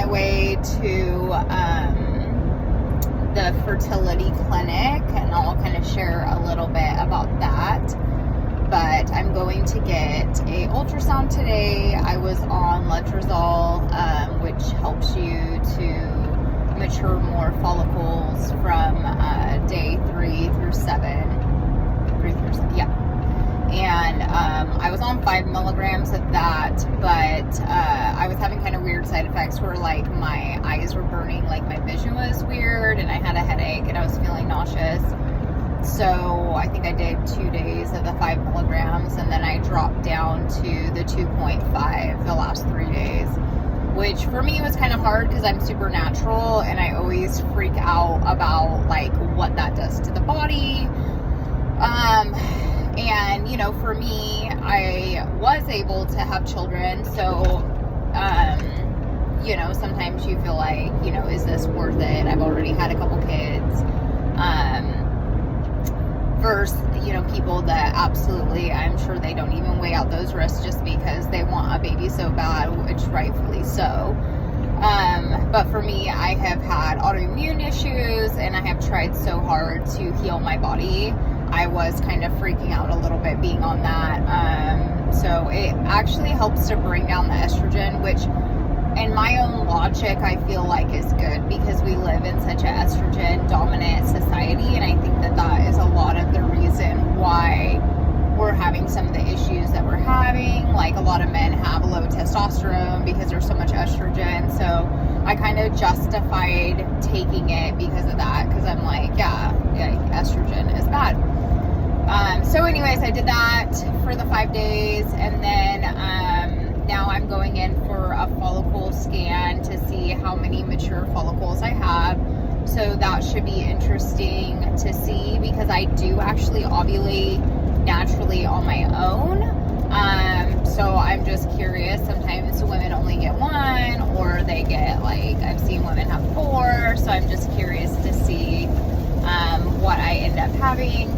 my way to the fertility clinic, and I'll kind of share a little bit about that. But I'm going to get a ultrasound today. I was on letrozole, which helps you to mature more follicles from day 3 through 7. And I was on 5 milligrams of that, but I was having kind of weird side effects where like my eyes were burning, like my vision was weird, and I had a headache and I was feeling nauseous. So I think I did 2 days of the 5 milligrams, and then I dropped down to the 2.5 the last 3 days, which for me was kind of hard because I'm super natural and I always freak out about like what that does to the body. And you know, for me, I was able to have children, so you know, sometimes you feel like, you know, is this worth it? I've already had a couple kids. Versus, you know, people that absolutely, I'm sure they don't even weigh out those risks just because they want a baby so bad, which rightfully so. But for me, I have had autoimmune issues and I have tried so hard to heal my body. I was kind of freaking out a little bit being on that. So it actually helps to bring down the estrogen, which in my own logic, I feel like is good because we live in such an estrogen dominant society. And I think that that is a lot of the reason why we're having some of the issues that we're having. Like a lot of men have low testosterone because there's so much estrogen. So I kind of justified taking it because of that. Because I'm like, yeah, estrogen is bad. So anyways, I did that for the 5 days, and then now I'm going in for a follicle scan to see how many mature follicles I have. So that should be interesting to see because I do actually ovulate naturally on my own. So I'm just curious. Sometimes women only get 1, or they get, like, I've seen women have 4. So I'm just curious to see what I end up having.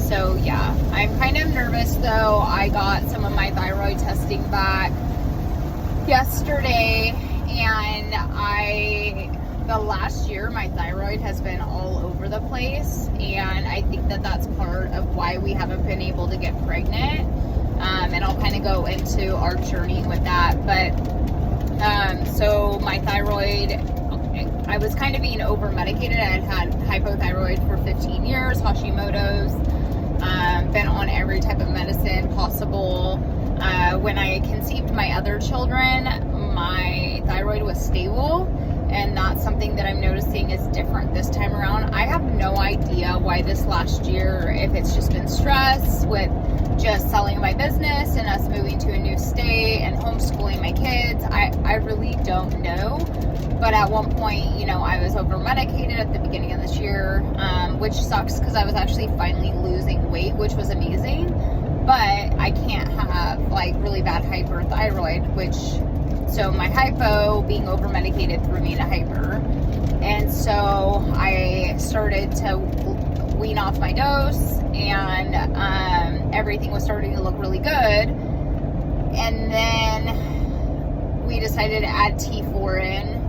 So yeah, I'm kind of nervous though. I got some of my thyroid testing back yesterday, and the last year my thyroid has been all over the place, and I think that that's part of why we haven't been able to get pregnant. And I'll kind of go into our journey with that. But so my thyroid, I was kind of being over medicated. I had hypothyroid for 15 years, Hashimoto's, been on every type of medicine possible. When I conceived my other children, my thyroid was stable, and that's something that I'm noticing is different this time around. I have no idea why this last year, if it's just been stress with just selling my business and us moving to a new state and homeschooling my kids. I really don't know. But at one point, you know, I was over medicated at the beginning of this year, which sucks because I was actually finally losing weight, which was amazing. But I can't have like really bad hyperthyroid, so my hypo being over medicated threw me into hyper. And so I started to wean off my dose, and everything was starting to look really good. And then we decided to add T4 in,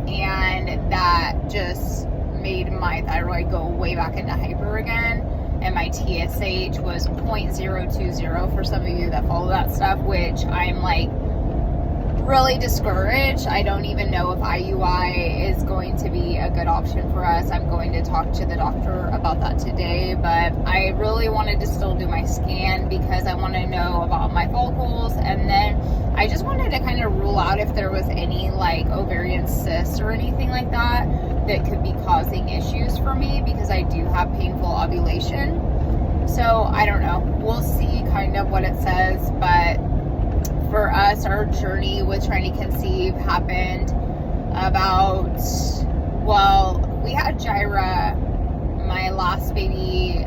and that just made my thyroid go way back into hyper again. And my TSH was 0.020 for some of you that follow that stuff, which I'm like really discouraged. I don't even know if IUI is going to be a good option for us. I'm going to talk to the doctor about that today, but I really wanted to still do my scan because I want to know about my follicles, and then I just wanted to kind of rule out if there was any like ovarian cysts or anything like that that could be causing issues for me, because I do have painful ovulation. So I don't know, we'll see kind of what it says. But for us, our journey with trying to conceive happened about, well, we had Jira, my last baby,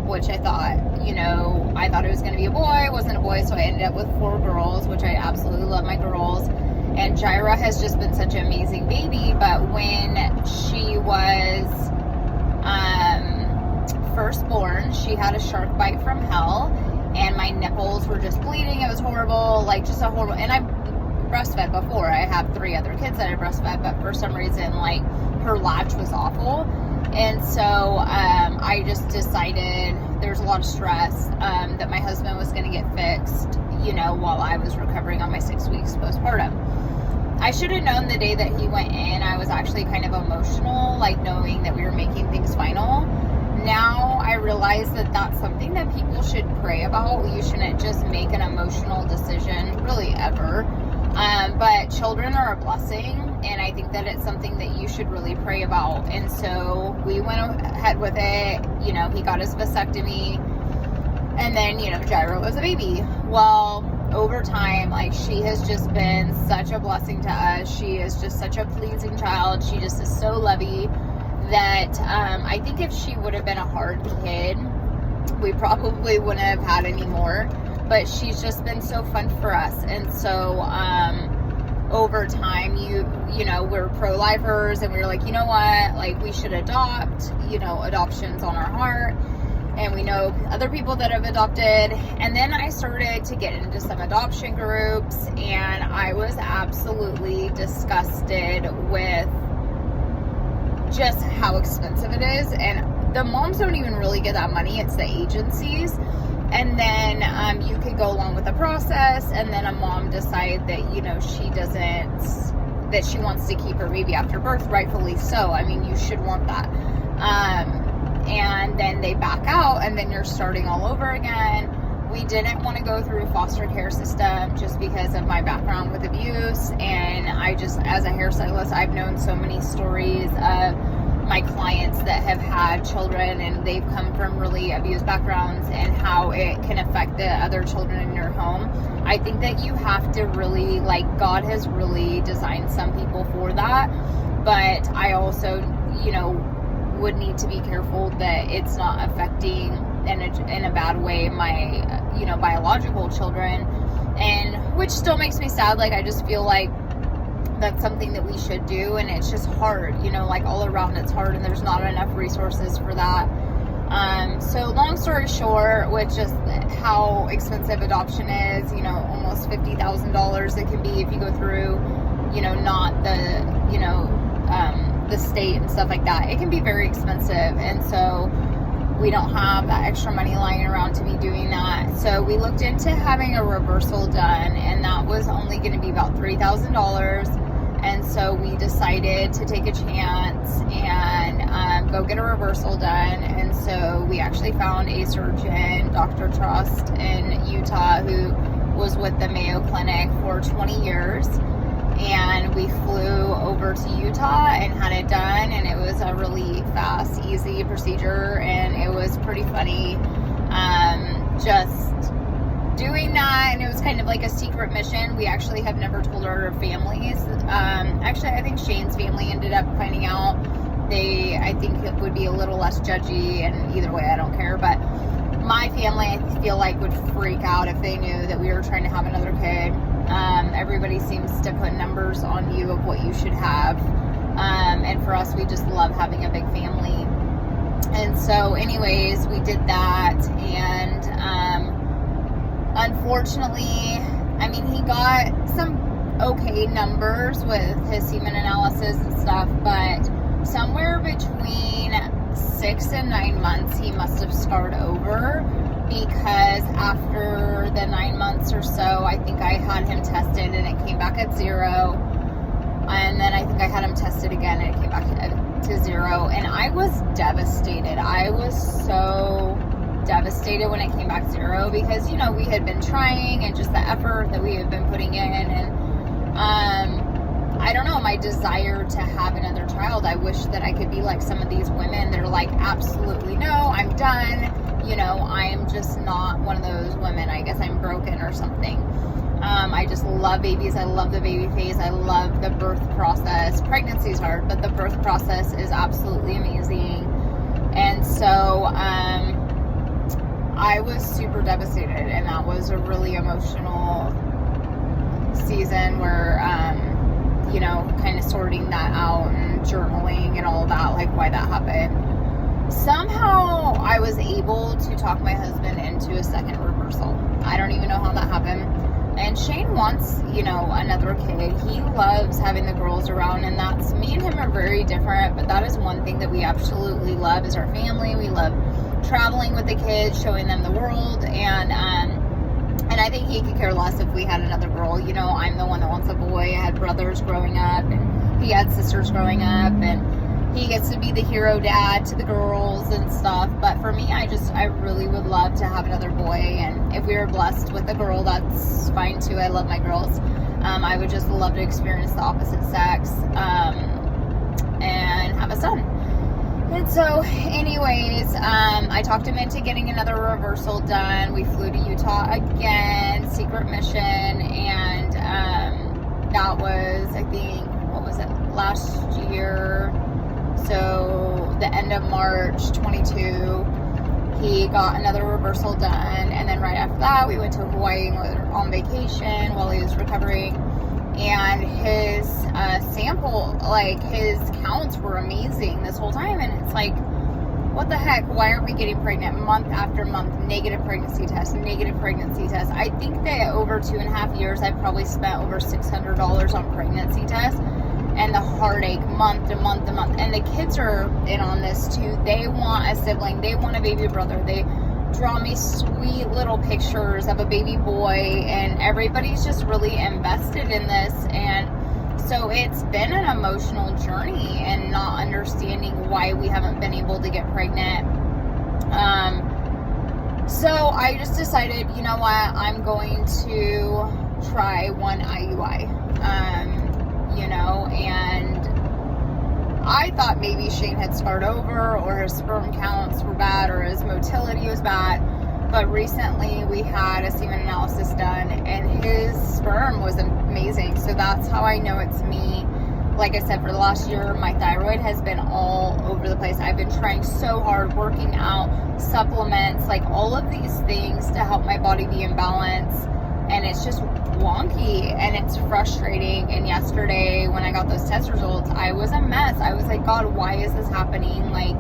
which I thought, you know, I thought it was going to be a boy. It wasn't a boy, so I ended up with 4 girls, which I absolutely love my girls. And Jira has just been such an amazing baby. But when she was first born, she had a shark bite from hell, and my nipples were just bleeding. It was horrible, like just a horrible, and I breastfed before. I have 3 other kids that I breastfed, but for some reason, like, her latch was awful. And so I just decided there's a lot of stress, that my husband was going to get fixed, you know, while I was recovering on my 6 weeks postpartum. I should have known the day that he went in. I was actually kind of emotional, like, knowing that we were making things final. Now I realize that that's something that people should pray about. You shouldn't just make an emotional decision, really, ever. But children are a blessing, and I think that it's something that you should really pray about. And so we went ahead with it. You know, he got his vasectomy, and then, you know, Gyra was a baby. Well, over time, like, she has just been such a blessing to us. She is just such a pleasing child. She just is so lovey that I think if she would have been a hard kid, we probably wouldn't have had any more. But she's just been so fun for us. And so over time, you know, we're pro-lifers, and we were like, you know what, like, we should adopt. You know, adoption's on our heart, and we know other people that have adopted. And then I started to get into some adoption groups, and I was absolutely disgusted with just how expensive it is. And the moms don't even really get that money, it's the agencies. And then you could go along with the process, and then a mom decide that, you know, that she wants to keep her baby after birth, rightfully so. I mean, you should want that. And then they back out, and then you're starting all over again. We didn't want to go through a foster care system just because of my background with abuse. And I just, as a hairstylist, I've known so many stories of my clients that have had children, and they've come from really abused backgrounds, and how it can affect the other children in your home. I think that you have to really, like, God has really designed some people for that. But I also, you know, would need to be careful that it's not affecting in a bad way my, you know, biological children. And which still makes me sad. Like, I just feel like that's something that we should do, and it's just hard, you know, like, all around it's hard, and there's not enough resources for that. So long story short, with just how expensive adoption is, you know, almost $50,000 it can be if you go through, you know, not the, you know, the state and stuff like that. It can be very expensive, and so we don't have that extra money lying around to be doing that. So we looked into having a reversal done, and that was only going to be about $3,000. And so we decided to take a chance and go get a reversal done. And so we actually found a surgeon, Dr. Trust, in Utah, who was with the Mayo Clinic for 20 years. And we flew over to Utah and had it done, and it was a really fast, easy procedure, and it was pretty funny. Just doing that, and it was kind of like a secret mission. We actually have never told our families. Actually, I think Shane's family ended up finding out. I think it would be a little less judgy, and either way, I don't care. But my family, I feel like, would freak out if they knew that we were trying to have another kid. Everybody seems to put numbers on you of what you should have. And for us, we just love having a big family. And so anyways, we did that, and unfortunately, I mean, he got some okay numbers with his semen analysis and stuff, but somewhere between 6 and 9 months, he must have started over, because after the 9 months or so, I think I had him tested, and it came back at 0. And then I think I had him tested again, and it came back to 0. And I was devastated. I was so devastated when it came back 0, because, you know, we had been trying, and just the effort that we had been putting in. And I don't know, my desire to have another child, I wish that I could be like some of these women. They're like, absolutely no, I'm done. You know, I'm just not one of those women. I guess I'm broken or something. I just love babies. I love the baby phase. I love the birth process. Pregnancy is hard, but the birth process is absolutely amazing. And so I was super devastated, and that was a really emotional season where, you know, kind of sorting that out and journaling and all that, like why that happened. Somehow I was able to talk my husband into a second reversal. I don't even know how that happened. And Shane wants, you know, another kid. He loves having the girls around, and that's, me and him are very different, but that is one thing that we absolutely love is our family. We love traveling with the kids, showing them the world, and I think he could care less if we had another girl. You know, I'm the one that wants a boy. I had brothers growing up, and he had sisters growing up, and he gets to be the hero dad to the girls and stuff. But for me, I really would love to have another boy. And if we were blessed with a girl, that's fine too. I love my girls. I would just love to experience the opposite sex and have a son. And so anyways, I talked him into getting another reversal done. We flew to Utah again, secret mission. And that was, I think, what was it, last year? So the end of March 22, he got another reversal done. And then right after that, we went to Hawaii on vacation while he was recovering. And his sample, like his counts were amazing this whole time. And it's like, what the heck? Why aren't we getting pregnant month after month? Negative pregnancy tests, negative pregnancy tests. I think that over 2.5 years, I've probably spent over $600 on pregnancy tests. And the heartache month to month to month. And the kids are in on this too. They want a sibling. They want a baby brother. They draw me sweet little pictures of a baby boy. And everybody's just really invested in this. And so it's been an emotional journey and not understanding why we haven't been able to get pregnant. So I just decided, you know what? I'm going to try one IUI. You know, and I thought maybe Shane had scarred over, or his sperm counts were bad, or his motility was bad. But recently we had a semen analysis done, and his sperm was amazing. So that's how I know it's me. Like I said, for the last year, my thyroid has been all over the place. I've been trying so hard, working out, supplements, like all of these things to help my body be in balance. And it's just wonky and it's frustrating. And yesterday when I got those test results, I was a mess. I was like, God, why is this happening? Like,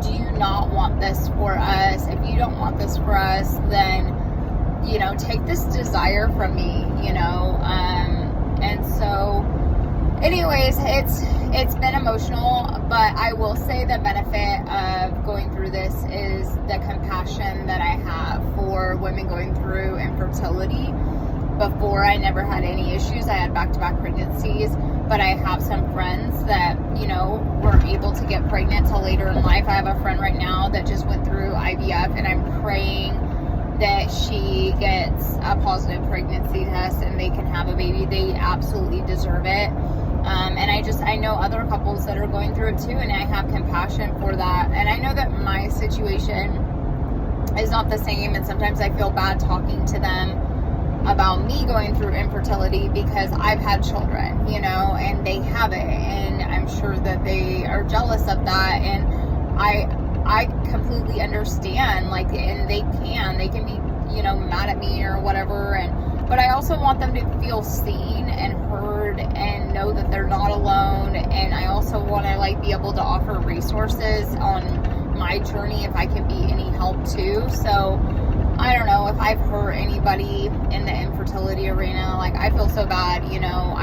do you not want this for us? If you don't want this for us, then, you know, take this desire from me, you know? And so anyways, it's been emotional, but I will say the benefit of going through this is the compassion that I have for women going through infertility. Before, I never had any issues. I had back-to-back pregnancies, but I have some friends that, you know, weren't able to get pregnant till later in life. I have a friend right now that just went through IVF, and I'm praying that she gets a positive pregnancy test and they can have a baby. They absolutely deserve it. And I know other couples that are going through it too, and I have compassion for that. And I know that my situation is not the same, and sometimes I feel bad talking to them about me going through infertility because I've had children, you know, and they haven't, and I'm sure that they are jealous of that. And I completely understand, like, and they can be, you know, mad at me or whatever, but I also want them to feel seen and heard and know that they're not alone. And I also want to, like, be able to offer resources on my journey if I can be any help too. So I don't know if I've hurt anybody in the infertility arena. Like, I feel so bad, you know,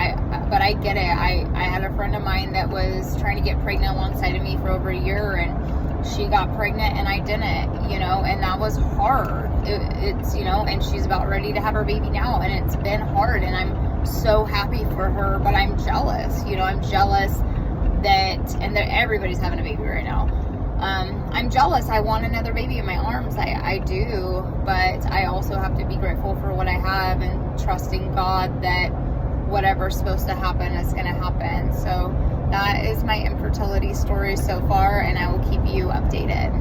but I get it. I had a friend of mine that was trying to get pregnant alongside of me for over a year, and she got pregnant and I didn't, you know, and that was hard. It's, you know, and she's about ready to have her baby now, and it's been hard, and I'm so happy for her, but I'm jealous, you know, I'm jealous that everybody's having a baby right now. I'm jealous. I want another baby in my arms. I do, but I also have to be grateful for what I have and trusting God that whatever's supposed to happen is going to happen. So that is my infertility story so far, and I will keep you updated.